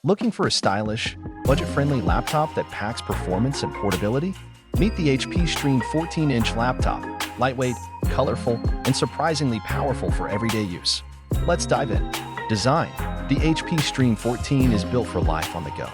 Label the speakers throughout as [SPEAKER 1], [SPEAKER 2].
[SPEAKER 1] Looking for a stylish, budget-friendly laptop that packs performance and portability? Meet the HP Stream 14-inch laptop, lightweight, colorful, and surprisingly powerful for everyday use. Let's dive in. Design. The HP Stream 14 is built for life on the go.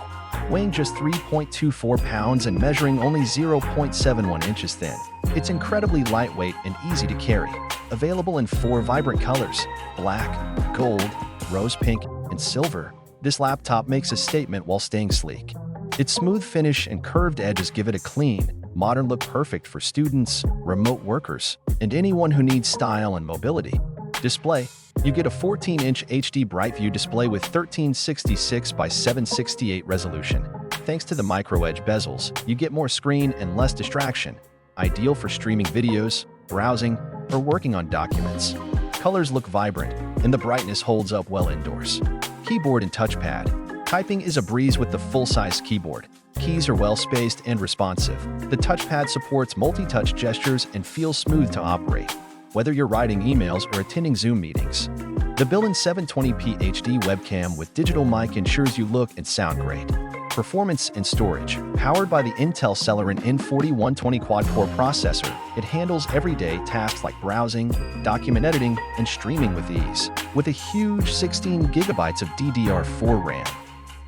[SPEAKER 1] Weighing just 3.24 pounds and measuring only 0.71 inches thin, it's incredibly lightweight and easy to carry. Available in 4 vibrant colors: black, gold, rose pink, and silver, this laptop makes a statement while staying sleek. Its smooth finish and curved edges give it a clean, modern look perfect for students, remote workers, and anyone who needs style and mobility. Display. You get a 14-inch HD BrightView display with 1366 by 768 resolution. Thanks to the micro-edge bezels, you get more screen and less distraction, ideal for streaming videos, browsing, or working on documents. Colors look vibrant, and the brightness holds up well indoors. Keyboard and touchpad. Typing is a breeze with the full-size keyboard. Keys are well-spaced and responsive. The touchpad supports multi-touch gestures and feels smooth to operate, whether you're writing emails or attending Zoom meetings. The built-in 720p HD webcam with digital mic ensures you look and sound great. Performance and storage. Powered by the Intel Celeron N4120 quad-core processor, it handles everyday tasks like browsing, document editing, and streaming with ease. With a huge 16 GB of DDR4 RAM,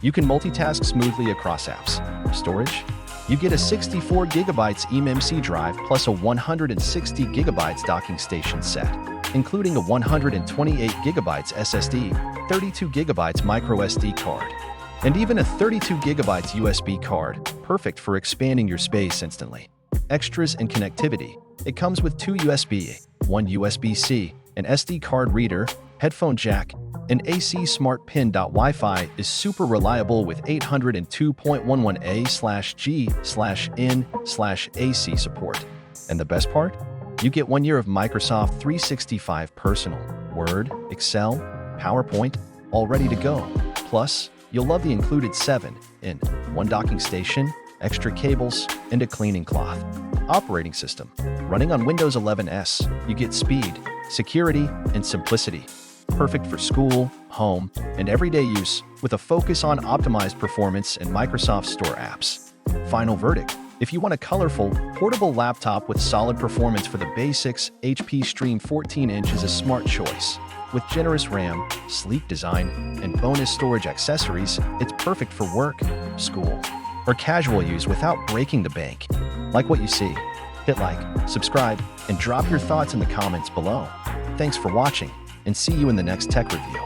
[SPEAKER 1] you can multitask smoothly across apps. Storage. You get a 64 GB eMMC drive plus a 160 GB docking station set, including a 128 GB SSD, 32 GB MicroSD card, and even a 32 GB USB card, perfect for expanding your space instantly. Extras and connectivity. It comes with 2 USB, 1 USB-C, an SD card reader, headphone jack, and AC Smart Pin. Wi-Fi is super reliable with 802.11a/G/N/AC support. And the best part? You get 1 year of Microsoft 365 Personal, Word, Excel, PowerPoint, all ready to go. Plus, you'll love the included 7-in-1 docking station, extra cables, and a cleaning cloth. Operating system. Running on Windows 11s, you get speed, security, and simplicity. Perfect for school, home, and everyday use, with a focus on optimized performance and Microsoft Store apps. Final verdict. If you want a colorful, portable laptop with solid performance for the basics, HP Stream 14-inch is a smart choice. With generous RAM, sleek design, and bonus storage accessories, it's perfect for work, school, or casual use without breaking the bank. Like what you see? Hit like, subscribe, and drop your thoughts in the comments below. Thanks for watching, and see you in the next tech review.